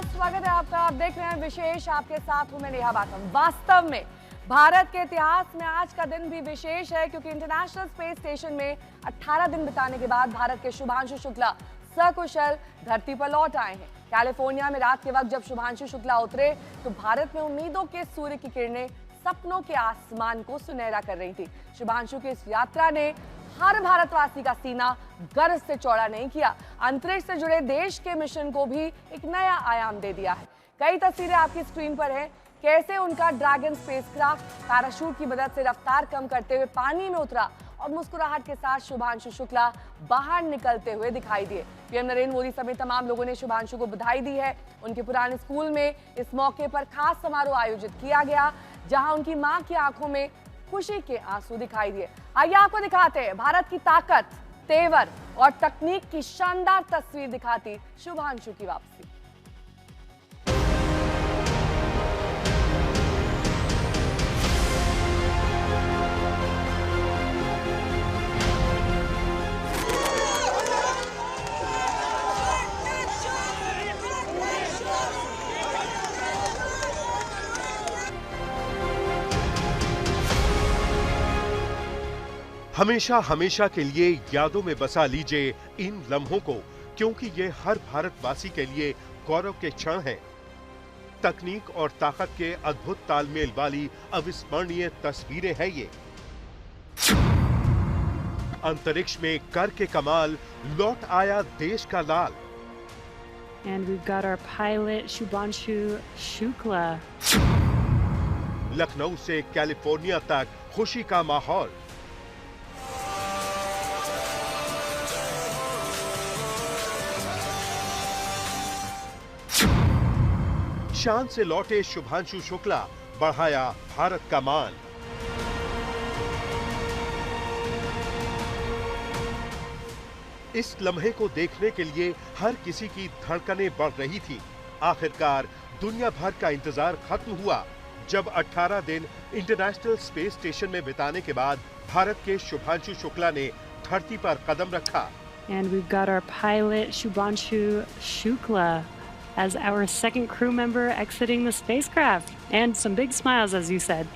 नमस्कार, स्वागत है आपका। आप देख रहे हैं विशेष, आपके साथ हूं मैं नेहा बाथम। वास्तव में भारत के इतिहास में आज का दिन भी विशेष है, क्योंकि इंटरनेशनल स्पेस स्टेशन में 18 दिन बिताने के बाद भारत के शुभांशु शुक्ला सकुशल धरती पर लौट आए हैं। कैलिफोर्निया में रात के वक्त जब शुभांशु शुक्ला उतरे तो भारत में उम्मीदों के सूर्य की किरणें सपनों के आसमान को सुनहरा कर रही थी। शुभांशु की इस यात्रा ने हर भारतवासी का सीना गर्व से चौड़ा नहीं किया, अंतरिक्ष से जुड़े देश के मिशन को भी एक नया आयाम दे दिया है। कई तस्वीरें आपकी स्क्रीन पर हैं, कैसे उनका ड्रैगन स्पेसक्राफ्ट पैराशूट की मदद से रफ्तार कम करते हुए पानी में उतरा और मुस्कुराहट के साथ शुभांशु शुक्ला बाहर निकलते हुए दिखाई दिए। पीएम नरेंद्र मोदी समेत तमाम लोगों ने शुभांशु को बधाई दी है। उनके पुराने स्कूल में इस मौके पर खास समारोह आयोजित किया गया, जहां उनकी मां की आंखों में खुशी के आंसू दिखाई दिए। आइए आपको दिखाते हैं भारत की ताकत, तेवर और तकनीक की शानदार तस्वीर दिखाती शुभांशु की वापसी। हमेशा हमेशा के लिए यादों में बसा लीजिए इन लम्हों को, क्योंकि ये हर भारतवासी के लिए गौरव के क्षण हैं। तकनीक और ताकत के अद्भुत तालमेल वाली अविस्मरणीय तस्वीरें हैं ये। अंतरिक्ष में करके कमाल लौट आया देश का लाल। And we've got our pilot Shubhanshu Shukla. Lucknow से कैलिफोर्निया तक खुशी का माहौल। शान से लौटे शुभांशु शुक्ला, बढ़ाया भारत का मान। इस लम्हे को देखने के लिए हर किसी की धड़कनें बढ़ रही थी। आखिरकार दुनिया भर का इंतजार खत्म हुआ, जब 18 दिन इंटरनेशनल स्पेस स्टेशन में बिताने के बाद भारत के शुभांशु शुक्ला ने धरती पर कदम रखा। And we've got our pilot Shubhanshu Shukla as our second crew member exiting the spacecraft. And some big smiles, as you said.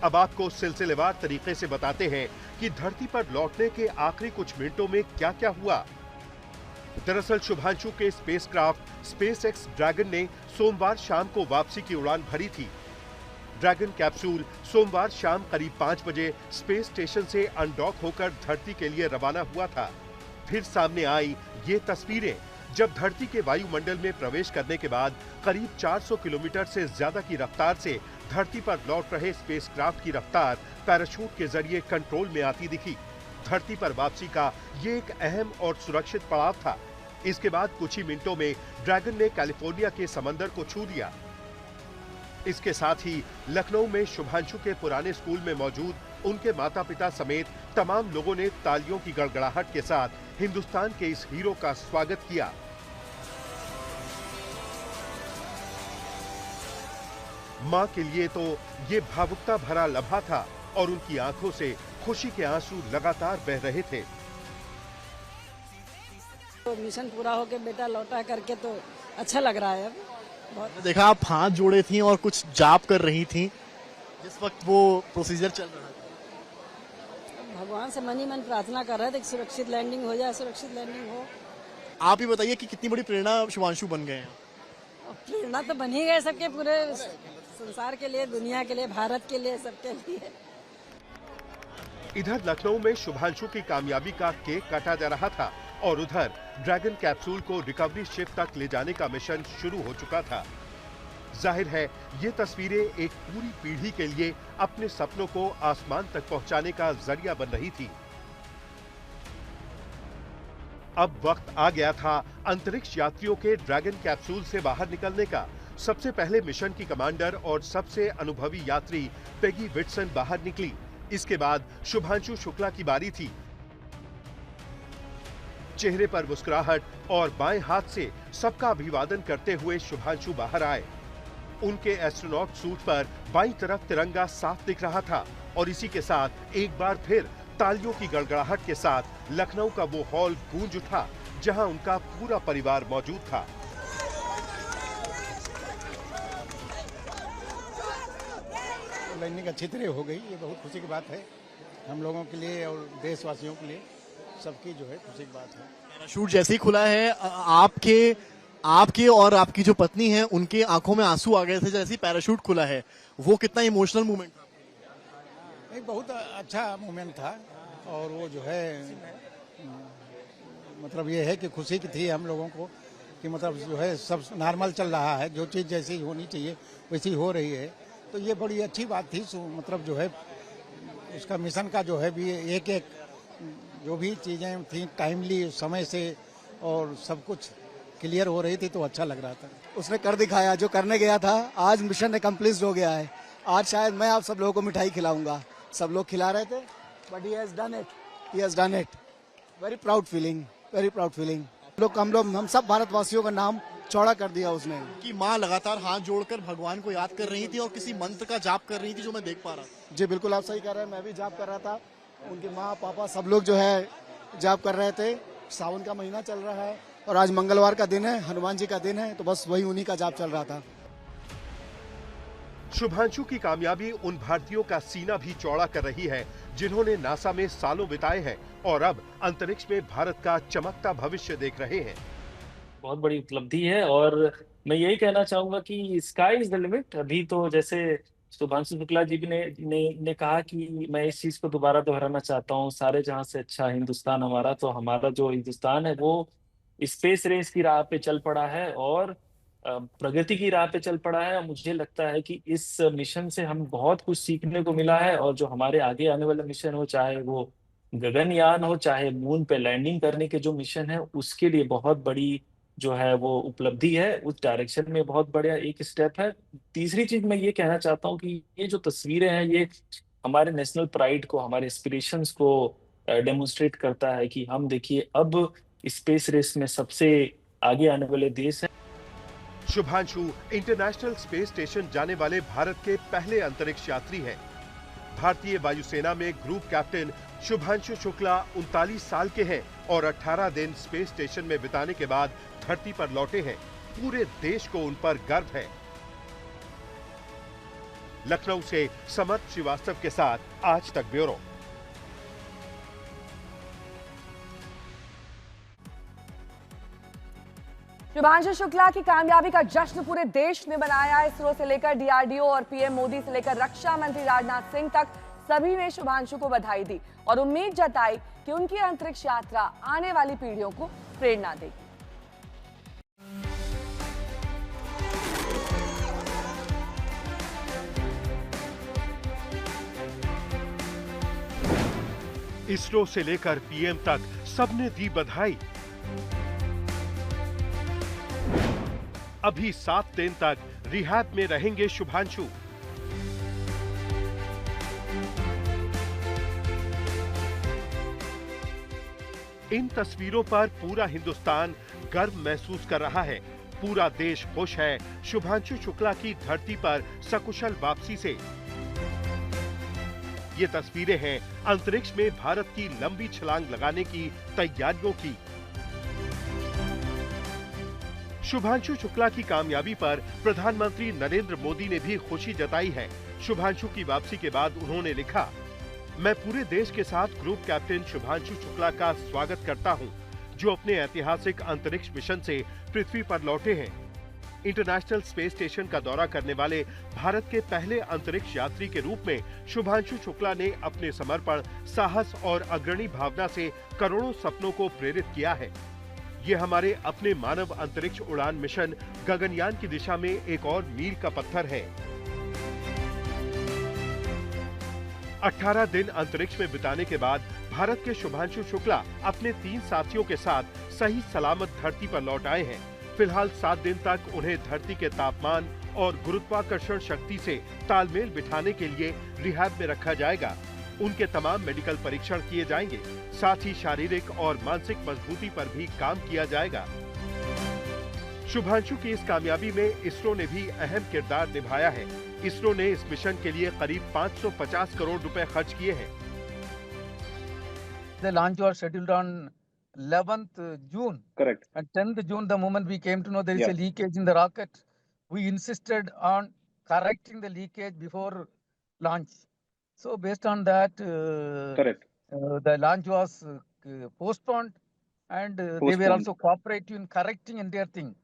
अब आपको सिलसिलेवार तरीके से बताते हैं कि धरती पर लौटने के आखिरी कुछ मिनटों में क्या-क्या हुआ। दरअसल शुभांशु के स्पेसक्राफ्ट स्पेसएक्स ड्रैगन ने सोमवार शाम को वापसी की उड़ान भरी थी। ड्रैगन कैप्सूल सोमवार शाम करीब 5 बजे स्पेस स्टेशन से अनडॉक होकर धरती के लिए रवाना हुआ था। फिर सामने आई ये तस्वीरें, जब धरती के वायुमंडल में प्रवेश करने के बाद करीब 400 किलोमीटर से ज्यादा की रफ्तार से धरती पर लौट रहे स्पेसक्राफ्ट की रफ्तार पैराशूट के जरिए कंट्रोल में आती दिखी। धरती पर वापसी का ये एक अहम और सुरक्षित पड़ाव था। इसके बाद कुछ ही मिनटों में ड्रैगन ने कैलिफोर्निया के समंदर को छू लिया। इसके साथ ही लखनऊ में शुभांशु के पुराने स्कूल में मौजूद उनके माता-पिता समेत तमाम लोगों ने तालियों की गड़गड़ाहट के साथ हिंदुस्तान के इस हीरो का स्वागत किया। मां के लिए तो ये भावुकता भरा लम्हा था और उनकी आंखों से खुशी के आंसू लगातार बह रहे थे। तो मिशन पूरा होके बेटा लौटा करके तो अच्छा लग रहा है। अब देखा आप हाथ जोड़े थी और कुछ जाप कर रही थी जिस वक्त वो प्रोसीजर चल रहा था। भगवान से मन ही मन प्रार्थना कर रहे थे कि सुरक्षित लैंडिंग हो जाए, सुरक्षित लैंडिंग हो। आप ही बताइए कि कितनी बड़ी प्रेरणा शुभांशु बन गए हैं। प्रेरणा तो बन ही गए सबके, पूरे संसार के लिए, दुनिया के लिए, भारत के लिए, सबके लिए। इधर लखनऊ में शुभांशु की कामयाबी का केक काटा जा रहा था और उधर ड्रैगन कैप्सूल को रिकवरी शिप तक ले जाने का मिशन शुरू हो चुका था। जाहिर है ये तस्वीरें एक पूरी पीढ़ी के लिए अपने सपनों को आसमान तक पहुंचाने का जरिया बन रही थी। अब वक्त आ गया था अंतरिक्ष यात्रियों के ड्रैगन कैप्सूल से बाहर निकलने का। सबसे पहले मिशन की कमांडर और सबसे अनुभवी यात्री पेगी विटसन बाहर निकली। इसके बाद शुभांशु शुक्ला की बारी थी। चेहरे पर मुस्कुराहट और बाएं हाथ से सबका अभिवादन करते हुए शुभांशु बाहर आए। उनके एस्ट्रोनॉट सूट पर बाईं तरफ तिरंगा साफ दिख रहा था और इसी के साथ एक बार फिर तालियों की गड़गड़ाहट के साथ लखनऊ का वो हॉल गूंज उठा जहां उनका पूरा परिवार मौजूद था। लैंडिंग अच्छी तरह हो गई, ये बहुत खुशी की बात है हम लोगों के लिए और देशवासियों के लिए, सबकी जो है खुशी की बात है। पैराशूट जैसे ही खुला है आपके और आपकी जो पत्नी है उनके आंखों में आंसू आ गए थे जैसे ही पैराशूट खुला है, वो कितना इमोशनल मोमेंट था? एक बहुत अच्छा मोमेंट था और वो जो है मतलब ये है कि खुशी की थी हम लोगों को कि मतलब जो है सब नॉर्मल चल रहा है, जो चीज़ जैसी होनी चाहिए वैसी हो रही है, तो ये बड़ी अच्छी बात थी। मतलब जो है उसका मिशन का जो है भी एक एक जो भी चीज़ें थी टाइमली समय से और सब कुछ क्लियर हो रही थी, तो अच्छा लग रहा था। उसने कर दिखाया जो करने गया था, आज मिशन अकम्प्लिश्ड हो गया है। आज शायद मैं आप सब लोगों को मिठाई खिलाऊंगा, सब लोग खिला रहे थे, but he has done it, he has done it. Very proud feeling, very proud feeling. हम सब भारतवासियों का नाम चौड़ा कर दिया उसने। कि माँ लगातार हाथ जोड़कर भगवान को याद कर रही थी और किसी मंत्र का जाप कर रही थी जो मैं देख पा रहा था। जी बिल्कुल, आप सही कह रहे हैं, मैं भी जाप कर रहा था, उनके माँ पापा सब लोग जो है जाप कर रहे थे। सावन का महीना चल रहा है और आज मंगलवार का दिन है, हनुमान जी का दिन है, तो बस वही उन्हीं का जाप चल रहा था। शुभांशु की कामयाबी उन भारतीयों का सीना भी चौड़ा कर रही है जिन्होंने नासा में सालों बिताए हैं और अब अंतरिक्ष में भारत का चमकता भविष्य देख रहे हैं। बहुत बड़ी उपलब्धि है और मैं यही कहना चाहूंगा कि स्काई इज द लिमिट। अभी तो जैसे शुभांशु शुक्ला जी भी ने कहा कि मैं इस चीज को दोबारा दोहराना चाहता हूँ, सारे जहां से अच्छा हिंदुस्तान हमारा। तो हमारा जो हिंदुस्तान है वो स्पेस रेस की राह पे चल पड़ा है और प्रगति की राह पे चल पड़ा है। मुझे लगता है कि इस मिशन से हम बहुत कुछ सीखने को मिला है और जो हमारे आगे आने वाला मिशन हो, चाहे वो गगनयान हो, चाहे मून पे लैंडिंग करने के जो मिशन है, उसके लिए बहुत बड़ी जो है वो उपलब्धि है, उस डायरेक्शन में बहुत बड़ा एक स्टेप है। तीसरी चीज मैं ये कहना चाहता हूँ कि ये जो तस्वीरें हैं ये हमारे नेशनल प्राइड को, हमारे एस्पिरेशंस को डेमोन्स्ट्रेट करता है कि हम देखिए अब स्पेस रेस में सबसे आगे आने वाले देश हैं। शुभांशु इंटरनेशनल स्पेस स्टेशन जाने वाले भारत के पहले अंतरिक्ष यात्री हैं। भारतीय वायुसेना में ग्रुप कैप्टन शुभांशु शुक्ला 39 साल के हैं और 18 दिन स्पेस स्टेशन में बिताने के बाद धरती पर लौटे हैं। पूरे देश को उन पर गर्व है। लखनऊ से समर्थ श्रीवास्तव के साथ आज तक ब्यूरो। शुभांशु शुक्ला की कामयाबी का जश्न पूरे देश ने मनाया। इसरो से लेकर डीआरडीओ और पीएम मोदी से लेकर रक्षा मंत्री राजनाथ सिंह तक सभी ने शुभांशु को बधाई दी और उम्मीद जताई कि उनकी अंतरिक्ष यात्रा आने वाली पीढ़ियों को प्रेरणा देगी। इसरो से लेकर पीएम तक सबने दी बधाई। अभी 7 दिन तक रिहैब में रहेंगे शुभांशु। इन तस्वीरों पर पूरा हिंदुस्तान गर्व महसूस कर रहा है। पूरा देश खुश है शुभांशु शुक्ला की धरती पर सकुशल वापसी से। ये तस्वीरें हैं अंतरिक्ष में भारत की लंबी छलांग लगाने की तैयारियों की। शुभांशु शुक्ला की कामयाबी पर प्रधानमंत्री नरेंद्र मोदी ने भी खुशी जताई है। शुभांशु की वापसी के बाद उन्होंने लिखा, मैं पूरे देश के साथ ग्रुप कैप्टन शुभांशु शुक्ला का स्वागत करता हूं, जो अपने ऐतिहासिक अंतरिक्ष मिशन से पृथ्वी पर लौटे हैं। इंटरनेशनल स्पेस स्टेशन का दौरा करने वाले भारत के पहले अंतरिक्ष यात्री के रूप में शुभांशु शुक्ला ने अपने समर्पण, साहस और अग्रणी भावना से करोड़ों सपनों को प्रेरित किया है। ये हमारे अपने मानव अंतरिक्ष उड़ान मिशन गगनयान की दिशा में एक और मील का पत्थर है। 18 दिन अंतरिक्ष में बिताने के बाद भारत के शुभांशु शुक्ला अपने 3 साथियों के साथ सही सलामत धरती पर लौट आए हैं। फिलहाल 7 दिन तक उन्हें धरती के तापमान और गुरुत्वाकर्षण शक्ति से तालमेल बिठाने के लिए रिहैब में रखा जाएगा। उनके तमाम मेडिकल परीक्षण किए जाएंगे। साथ ही शारीरिक और मानसिक मजबूती पर भी काम किया जाएगा। शुभांशु की इस कामयाबी में इसरो ने भी अहम किरदार निभाया है। इसरो ने इस मिशन के लिए करीब 550 करोड़ रुपए खर्च किए हैं। The launch was scheduled on 11th June. Correct. And 10th June, the moment we came to know there is a leakage in the rocket, we insisted on correcting the leakage before launch. So based on that, Correct. The launch was postponed, and they were Postponed. also cooperative in correcting entire thing.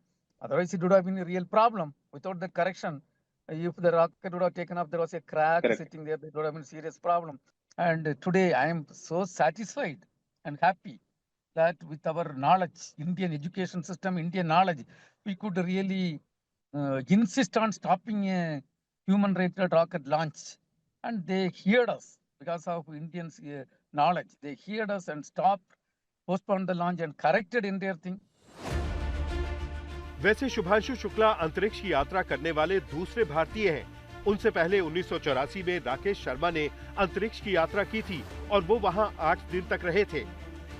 Otherwise, it would have been a real problem. Without the correction, if the rocket would have taken off, there was a crack Correct. sitting there, it would have been a serious problem. And today, I am so satisfied and happy that with our knowledge, Indian education system, Indian knowledge, we could really insist on stopping a human-rated rocket launch. And they heard us because of Indians' knowledge. They heard us and stopped, postponed the launch and corrected entire thing. वैसे शुभांशु शुक्ला अंतरिक्ष की यात्रा करने वाले दूसरे भारतीय हैं। उनसे पहले 1984 में राकेश शर्मा ने अंतरिक्ष की यात्रा की थी और वो वहां 8 दिन तक रहे थे।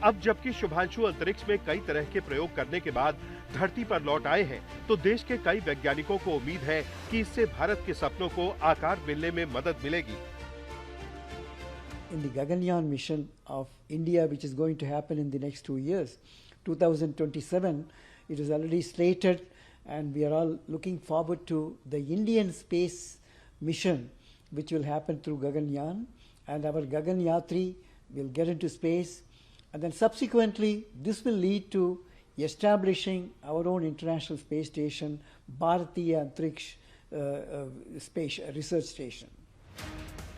अब जबकि शुभांशु अंतरिक्ष में कई तरह के प्रयोग करने के बाद धरती पर लौट आए हैं, तो देश के कई वैज्ञानिकों को उम्मीद है कि इससे भारत के सपनों को आकार मिलने में मदद मिलेगी। In the Gaganyaan mission of India, which is going to happen in the next 2 years, 2027, it is already slated, and we are all looking forward to the Indian space mission, which will happen through Gaganyaan, and our Gaganyatri will get into space, and then subsequently this will lead to establishing our own international space station, Bharatiya Antariksh Space Research Station.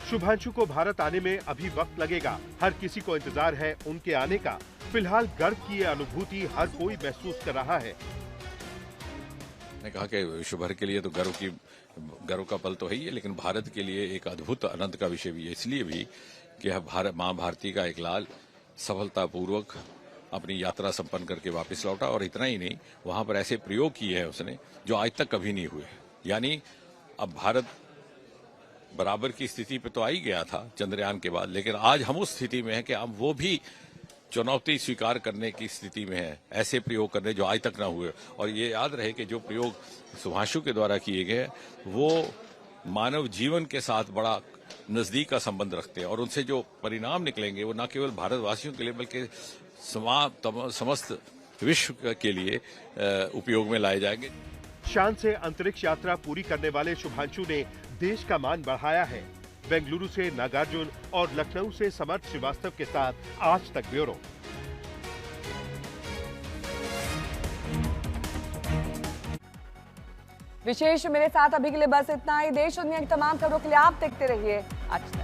Shubhanshu को भारत आने में अभी वक्त लगेगा। हर किसी को इंतजार है उनके आने का। फिलहाल गर्व की ये अनुभूति हर कोई महसूस कर रहा है। मैंने कहा कि विश्व भर के लिए तो गर्व का पल तो है ही है, लेकिन भारत के लिए एक अद्भुत आनंद का विषय भी है। इसलिए भी कि मां भारती का एक लाल सफलतापूर्वक अपनी यात्रा संपन्न करके वापस लौटा, और इतना ही नहीं, वहां पर ऐसे प्रयोग किए हैं उसने जो आज तक कभी नहीं हुए। यानी अब भारत बराबर की स्थिति पे तो आ ही गया था चंद्रयान के बाद, लेकिन आज हम उस स्थिति में हैं कि अब वो भी चुनौती स्वीकार करने की स्थिति में है, ऐसे प्रयोग करने जो आज तक ना हुए। और ये याद रहे कि जो प्रयोग शुभांशु के द्वारा किए गए वो मानव जीवन के साथ बड़ा नजदीक का संबंध रखते हैं, और उनसे जो परिणाम निकलेंगे वो न केवल भारतवासियों के लिए बल्कि समस्त विश्व के लिए उपयोग में लाए जाएंगे। शान से अंतरिक्ष यात्रा पूरी करने वाले शुभांशु ने देश का मान बढ़ाया है। बेंगलुरु से नागार्जुन और लखनऊ से समर्थ श्रीवास्तव के साथ आज तक ब्यूरो। विशेष मेरे साथ अभी के लिए बस इतना ही। देश दुनिया की तमाम खबरों के लिए आप देखते रहिए आज तक।